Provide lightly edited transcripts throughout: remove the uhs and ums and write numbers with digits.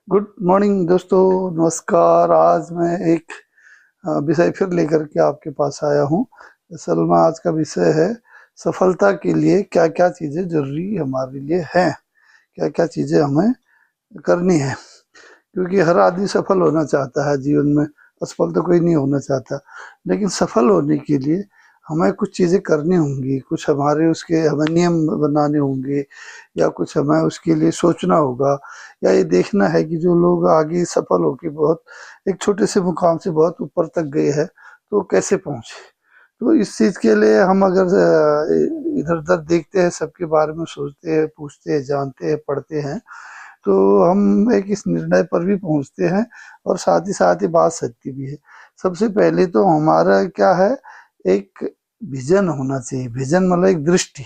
Good morning दोस्तों, नमस्कार। आज मैं एक विषय फिर लेकर के आपके पास आया हूँ। असल में आज का विषय है सफलता के लिए क्या क्या चीज़ें जरूरी हमारे लिए हैं, क्या क्या चीज़ें हमें करनी है। क्योंकि हर आदमी सफल होना चाहता है जीवन में, असफल तो कोई नहीं होना चाहता। लेकिन सफल होने के लिए हमें कुछ चीज़ें करनी होंगी, कुछ हमारे उसके हमें नियम बनाने होंगे, या कुछ हमें उसके लिए सोचना होगा, या ये देखना है कि जो लोग आगे सफल होके बहुत एक छोटे से मुकाम से बहुत ऊपर तक गए हैं तो वो कैसे पहुंचे। तो इस चीज़ के लिए हम अगर इधर उधर देखते हैं, सबके बारे में सोचते हैं, पूछते हैं, जानते हैं, पढ़ते हैं, तो हम एक इस निर्णय पर भी पहुंचते हैं। और साथ ही बात सत्य भी है। सबसे पहले तो हमारा क्या है, एक विजन होना चाहिए। विजन मतलब एक दृष्टि।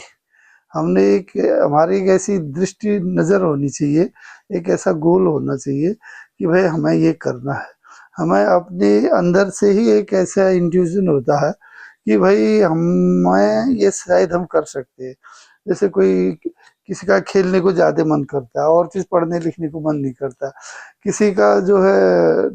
हमने एक हमारी एक ऐसी दृष्टि नजर होनी चाहिए, एक ऐसा गोल होना चाहिए कि भाई हमें ये करना है। हमें अपने अंदर से ही एक ऐसा इंट्यूजन होता है कि भाई हमें ये शायद हम कर सकते हैं। जैसे कोई किसी का खेलने को ज्यादा मन करता है और चीज पढ़ने लिखने को मन नहीं करता। किसी का जो है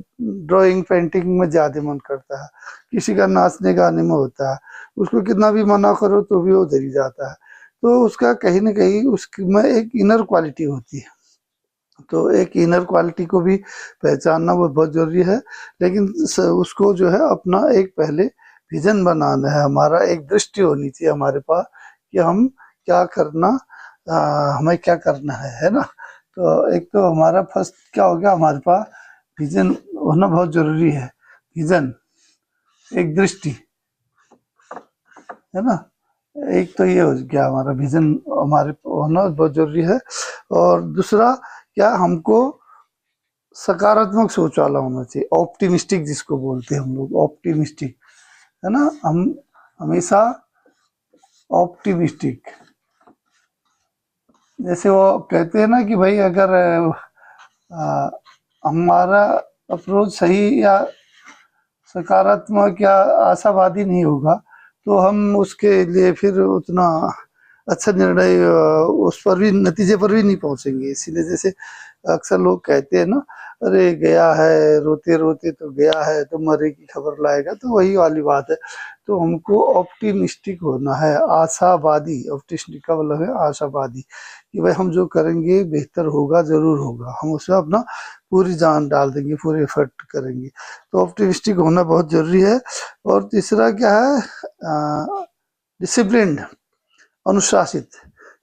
ड्राइंग पेंटिंग में ज्यादा मन करता है। किसी का नाचने गाने में होता है, उसको कितना भी मना करो तो भी वो उधर ही जाता है। तो उसका कहीं ना कहीं उसमें एक इनर क्वालिटी होती है। तो एक इनर क्वालिटी को भी पहचानना वो बहुत जरूरी है। लेकिन उसको जो है अपना एक पहले विजन बनाना है। हमारा एक दृष्टि होनी चाहिए हमारे पास कि हम क्या करना, हमें क्या करना है ना। तो एक तो हमारा फर्स्ट क्या हो गया, हमारे पास विजन होना बहुत जरूरी है। विजन, एक दृष्टि, है ना। एक तो ये हो गया, हमारा विजन हमारे होना बहुत जरूरी है। और दूसरा क्या, हमको सकारात्मक सोच वाला होना चाहिए। ऑप्टिमिस्टिक जिसको बोलते हैं हम लोग, ऑप्टिमिस्टिक, है ना। हम हमेशा ऑप्टिमिस्टिक, जैसे वो कहते हैं ना कि भाई अगर आ, हमारा अप्रोच सही या सकारात्मक या आशावादी नहीं होगा तो हम उसके लिए फिर उतना अच्छा निर्णय उस पर भी, नतीजे पर भी नहीं पहुंचेंगे। इसीलिए जैसे अक्सर लोग कहते हैं ना, अरे गया है रोते रोते तो गया है तो मरे की खबर लाएगा, तो वही वाली बात है। तो हमको ऑप्टिमिस्टिक होना है, आशावादी। ऑप्टिमिस्टिक का मतलब है आशावादी, कि भाई हम जो करेंगे बेहतर होगा, जरूर होगा। हम उसमें अपना पूरी जान डाल देंगे, पूरे एफर्ट करेंगे। तो ऑप्टिमिस्टिक होना बहुत जरूरी है। और तीसरा क्या है, डिसिप्लिन, अनुशासित।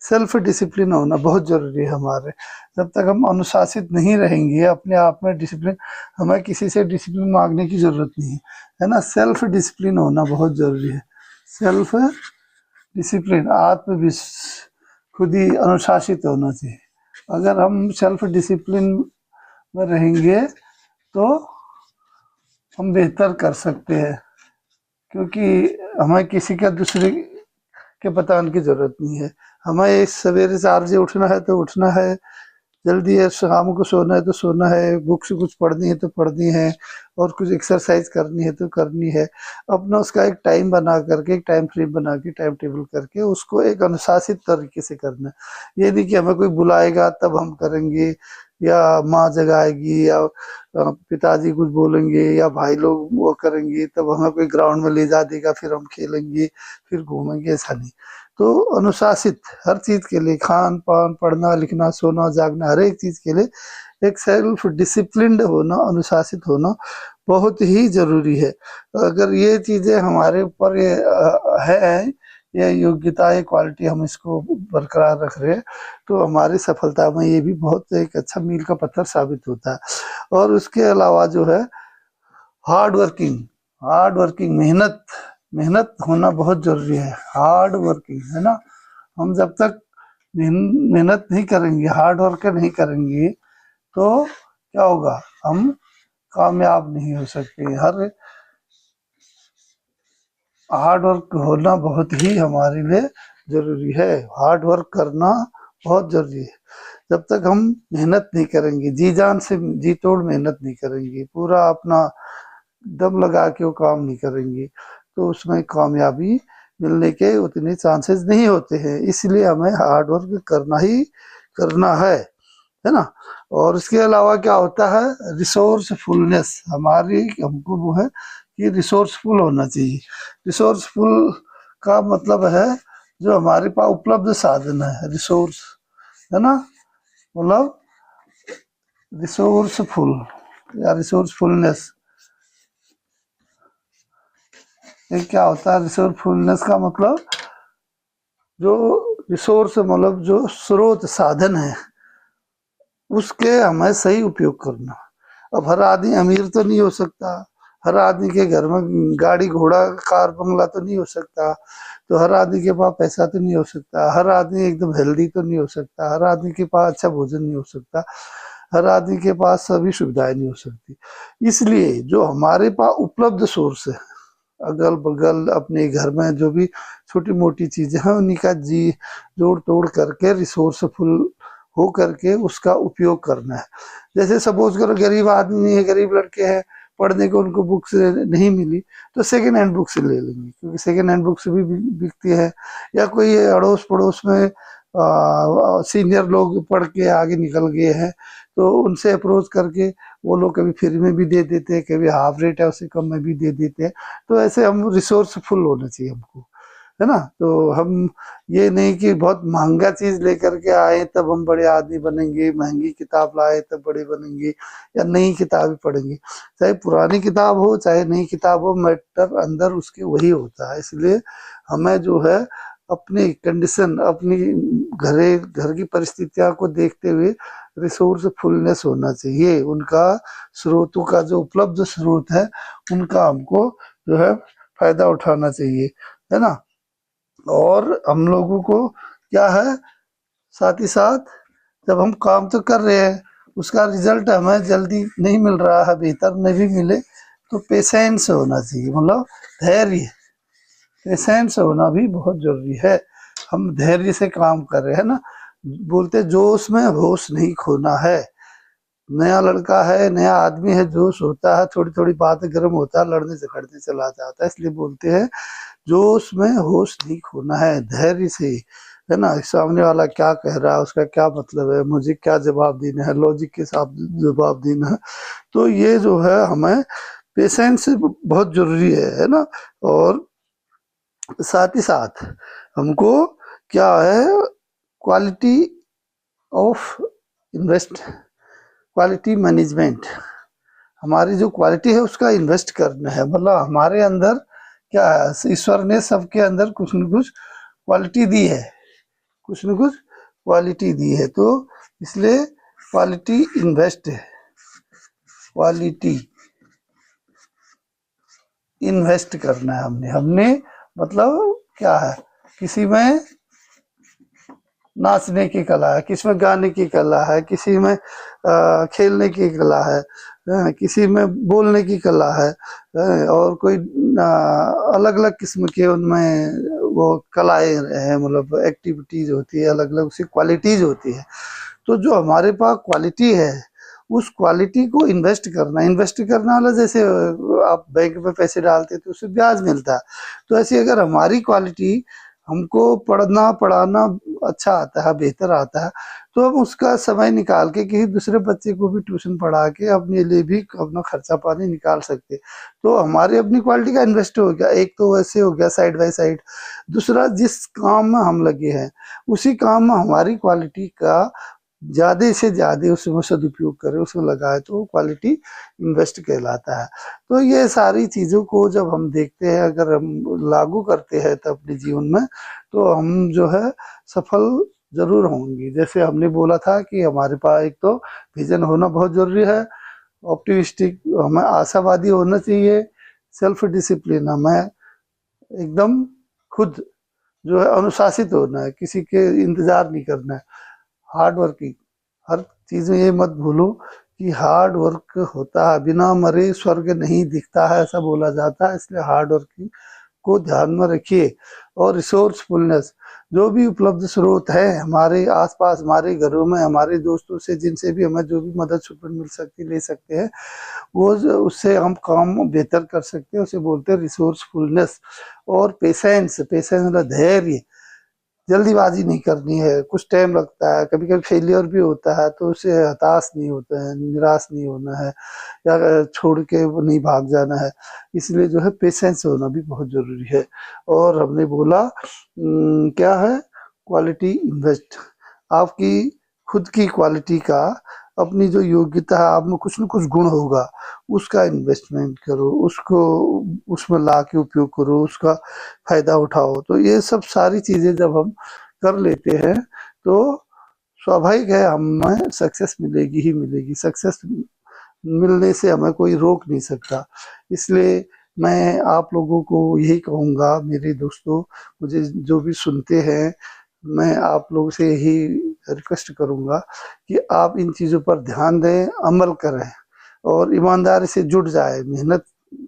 सेल्फ डिसिप्लिन होना बहुत जरूरी है हमारे। जब तक हम अनुशासित नहीं रहेंगे अपने आप में डिसिप्लिन, हमें किसी से डिसिप्लिन मांगने की जरूरत नहीं है ना। सेल्फ डिसिप्लिन होना बहुत जरूरी है। सेल्फ डिसिप्लिन, आत्मविश, खुद ही अनुशासित होना चाहिए। अगर हम सेल्फ डिसिप्लिन में रहेंगे तो हम बेहतर कर सकते हैं। क्योंकि हमें किसी का दूसरे के बताने की जरूरत नहीं है। हमें सवेरे 4 बजे उठना है तो उठना है, जल्दी है, शाम को सोना है तो सोना है, बुक से कुछ पढ़नी है तो पढ़नी है, और कुछ एक्सरसाइज करनी है तो करनी है। अपना उसका एक टाइम बना करके, एक टाइम फ्रेम बना के, टाइम टेबल करके उसको एक अनुशासित तरीके से करना है। ये नहीं कि हमें कोई बुलाएगा तब हम करेंगे, या माँ जगाएगी, या पिताजी कुछ बोलेंगे, या भाई लोग वो करेंगे तब हमें कोई ग्राउंड में ले जा देगा, फिर हम खेलेंगे, फिर घूमेंगे। ऐसा नहीं। तो अनुशासित हर चीज के लिए, खान पान, पढ़ना लिखना, सोना जागना, हर एक चीज के लिए एक सेल्फ डिसिप्लिन्ड होना, अनुशासित होना बहुत ही जरूरी है। अगर ये चीजें हमारे ऊपर ये है, ये योग्यता, ये क्वालिटी हम इसको बरकरार रख रहे हैं, तो हमारी सफलता में ये भी बहुत एक अच्छा मील का पत्थर साबित होता है। और उसके अलावा जो है हार्ड वर्किंग, हार्ड वर्किंग, मेहनत, मेहनत होना बहुत जरूरी है। हार्ड वर्किंग, है ना। हम जब तक मेहनत नहीं करेंगे, हार्ड वर्क नहीं करेंगे, तो क्या होगा, हम कामयाब नहीं हो सकते। हर हार्ड वर्क होना बहुत ही हमारे लिए जरूरी है। हार्ड वर्क करना बहुत जरूरी है। जब तक हम मेहनत नहीं करेंगे, जी जान से जी तोड़ मेहनत नहीं करेंगे, पूरा अपना दम लगा के वो काम नहीं करेंगे, तो उसमें कामयाबी मिलने के उतने चांसेस नहीं होते हैं। इसलिए हमें हार्ड वर्क करना ही करना है। है ना। और इसके अलावा क्या होता है, रिसोर्सफुलनेस, हमारी हमको वो है कि रिसोर्सफुल होना चाहिए। रिसोर्सफुल का मतलब है जो हमारे पास उपलब्ध साधन है, रिसोर्स, है ना, मतलब रिसोर्सफुल या रिसोर्सफुलनेस, ये क्या होता है। रिसोर्सफुलनेस का मतलब जो रिसोर्स मतलब जो स्रोत साधन है उसके हमें सही उपयोग करना। अब हर आदमी अमीर तो नहीं हो सकता, हर आदमी के घर में गाड़ी घोड़ा कार बंगला तो नहीं हो सकता, तो हर आदमी के पास पैसा तो नहीं हो सकता, हर आदमी एकदम हेल्दी तो नहीं हो सकता, हर आदमी के पास अच्छा भोजन नहीं हो सकता, हर आदमी के पास सभी सुविधाएं नहीं हो सकती। इसलिए जो हमारे पास उपलब्ध सोर्स है, अगल बगल अपने घर में जो भी छोटी मोटी चीजें हैं उन्हीं का जी जोड़ तोड़ करके रिसोर्सफुल हो करके उसका उपयोग करना है। जैसे सपोज करो गरीब आदमी है, गरीब लड़के हैं, पढ़ने को उनको बुक्स नहीं मिली तो सेकेंड हैंड बुक्स ले लेंगे, क्योंकि सेकेंड हैंड बुक्स भी बिकती है। या कोई अड़ोस पड़ोस में सीनियर लोग पढ़ के आगे निकल गए हैं तो उनसे अप्रोच करके वो लोग कभी फ्री में भी दे देते हैं, कभी हाफ रेट है उससे कम में भी दे देते हैं। तो ऐसे हम रिसोर्सफुल होना चाहिए हमको, है ना। तो हम ये नहीं कि बहुत महंगा चीज लेकर के आए तब हम बड़े आदमी बनेंगे, महंगी किताब लाए तब बड़े बनेंगे, या नई किताब पढ़ेंगे। चाहे पुरानी किताब हो चाहे नई किताब हो, मैटर अंदर उसके वही होता है। इसलिए हमें जो है अपनी कंडीशन, अपनी घर की परिस्थितियों को देखते हुए रिसोर्सफुलनेस होना चाहिए। उनका स्रोतों का जो उपलब्ध स्रोत है उनका हमको जो है फायदा उठाना चाहिए, है ना। और हम लोगों को क्या है, साथ ही साथ जब हम काम तो कर रहे हैं उसका रिजल्ट हमें जल्दी नहीं मिल रहा है, बेहतर नहीं भी मिले तो पेशेंस होना चाहिए, मतलब धैर्य, पेशेंस होना भी बहुत जरूरी है। हम धैर्य से काम कर रहे हैं ना, बोलते जोश में होश नहीं खोना है। नया लड़का है, नया आदमी है, जोश होता है, थोड़ी थोड़ी बात गर्म होता है, लड़ने झगड़ने चला जाता है। इसलिए बोलते हैं जोश में होश नहीं खोना है, धैर्य से, है ना। सामने वाला क्या कह रहा है, उसका क्या मतलब है, मुझे क्या जवाब देना है, लॉजिक के साथ जवाब देना है। तो ये जो है हमें पेशेंस बहुत जरूरी है ना। और साथ ही साथ हमको क्या है, quality of invest, quality management, हमारी जो क्वालिटी है उसका इन्वेस्ट करना है। मतलब हमारे अंदर क्या है, ईश्वर ने सबके अंदर कुछ न कुछ क्वालिटी दी है, कुछ न कुछ क्वालिटी दी है, तो इसलिए क्वालिटी इन्वेस्ट है, क्वालिटी इन्वेस्ट करना है हमने हमने मतलब क्या है, किसी में नाचने की कला है, किसी में गाने की कला है, किसी में खेलने की कला है, किसी में बोलने की कला है, और कोई अलग अलग किस्म के उनमें वो कलाएं हैं, मतलब एक्टिविटीज होती है, अलग अलग उसकी क्वालिटीज होती है। तो जो हमारे पास क्वालिटी है उस क्वालिटी को इन्वेस्ट करना वाला, जैसे आप बैंक में पैसे डालते तो उससे ब्याज मिलता है, तो ऐसे अगर हमारी क्वालिटी, हमको पढ़ना पढ़ाना अच्छा आता है, बेहतर आता है, तो हम उसका समय निकाल के किसी दूसरे बच्चे को भी ट्यूशन पढ़ा के अपने लिए भी अपना खर्चा पानी निकाल सकते। तो हमारी अपनी क्वालिटी का इन्वेस्ट हो गया, एक तो वैसे हो गया साइड बाय साइड। दूसरा, जिस काम में हम लगे हैं उसी काम में हमारी क्वालिटी का ज्यादा से ज्यादा उसमें सदुपयोग करें, उसमें लगाए, तो क्वालिटी इन्वेस्ट कहलाता है। तो ये सारी चीजों को जब हम देखते हैं, अगर हम लागू करते हैं तो अपने जीवन में, तो हम जो है सफल जरूर होंगे। जैसे हमने बोला था कि हमारे पास एक तो विजन होना बहुत जरूरी है, ऑप्टिमिस्टिक, हमें आशावादी होना चाहिए, सेल्फ डिसिप्लिन, हमें एकदम खुद जो है अनुशासित होना है, किसी के इंतजार नहीं करना है, हार्ड वर्किंग, हर चीज में ये मत भूलो कि हार्ड वर्क होता है, बिना मरे स्वर्ग नहीं दिखता है, ऐसा बोला जाता है। इसलिए हार्ड वर्किंग को ध्यान में रखिए। और रिसोर्सफुलनेस, जो भी उपलब्ध स्रोत है हमारे आसपास, हमारे घरों में, हमारे दोस्तों से, जिनसे भी हमें जो भी मदद छुपन मिल सकती ले सकते हैं, वो उससे हम काम बेहतर कर सकते हैं, उसे बोलते हैं रिसोर्सफुलनेस। और पेशेंस, पेशेंस मतलब धैर्य, जल्दीबाजी नहीं करनी है, कुछ टाइम लगता है, कभी कभी फेलियर भी होता है, तो उससे हताश नहीं होता है, निराश नहीं होना है, या छोड़ के वो नहीं भाग जाना है। इसलिए जो है पेशेंस होना भी बहुत जरूरी है। और हमने बोला क्या है, क्वालिटी इन्वेस्ट, आपकी खुद की क्वालिटी का, अपनी जो योग्यता है, आप में कुछ न कुछ गुण होगा, उसका इन्वेस्टमेंट करो, उसको उसमें ला के उपयोग करो, उसका फायदा उठाओ। तो ये सब सारी चीजें जब हम कर लेते हैं तो स्वाभाविक है हमें सक्सेस मिलेगी ही मिलेगी। सक्सेस मिलने से हमें कोई रोक नहीं सकता। इसलिए मैं आप लोगों को यही कहूँगा, मेरे दोस्तों, मुझे जो भी सुनते हैं, मैं आप लोगों से यही रिक्वेस्ट करूँगा कि आप इन चीज़ों पर ध्यान दें, अमल करें और ईमानदारी से जुट जाए, मेहनत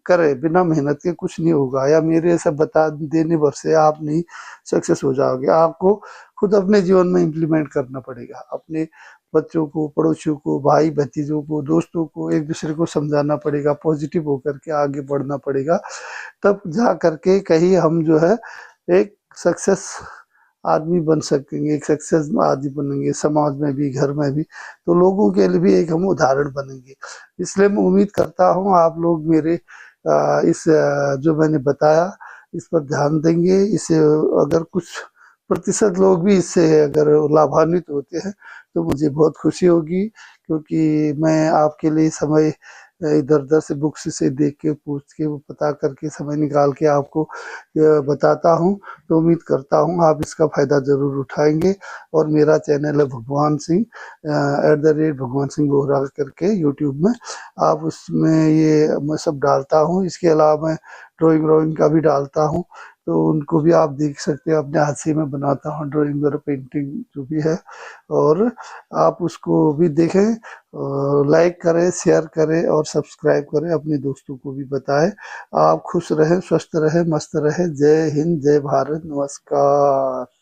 करें। बिना मेहनत के कुछ नहीं होगा, या मेरे ऐसा बता देने भर से आप नहीं सक्सेस हो जाओगे। आपको खुद अपने जीवन में इम्प्लीमेंट करना पड़ेगा, अपने बच्चों को, पड़ोसियों को, भाई भतीजों को, दोस्तों को, एक दूसरे को समझाना पड़ेगा, पॉजिटिव होकर के आगे बढ़ना पड़ेगा। तब जा करके कहीं हम जो है एक सक्सेस आदमी बन सकेंगे, एक सक्सेस आदमी बनेंगे, समाज में भी, घर में भी, तो लोगों के लिए भी एक हम उदाहरण बनेंगे। इसलिए मैं उम्मीद करता हूँ आप लोग मेरे इस जो मैंने बताया इस पर ध्यान देंगे। इसे अगर कुछ प्रतिशत लोग भी इससे अगर लाभान्वित होते हैं तो मुझे बहुत खुशी होगी, क्योंकि मैं आपके लिए समय इधर उधर से बुक्स से देख के, पूछ के, पता करके, समय निकाल के आपको बताता हूँ। तो उम्मीद करता हूँ आप इसका फायदा जरूर उठाएंगे। और मेरा चैनल है भगवान सिंह @भगवान सिंह बोहरा करके यूट्यूब में, आप उसमें ये मैं सब डालता हूँ। इसके अलावा मैं ड्राइंग का भी डालता हूँ, तो उनको भी आप देख सकते हैं। अपने हाथ से मैं बनाता हूँ ड्राइंग और पेंटिंग जो भी है, और आप उसको भी देखें, लाइक करें, शेयर करें और सब्सक्राइब करें, अपने दोस्तों को भी बताएं। आप खुश रहें, स्वस्थ रहें, मस्त रहें। जय हिंद, जय भारत, नमस्कार।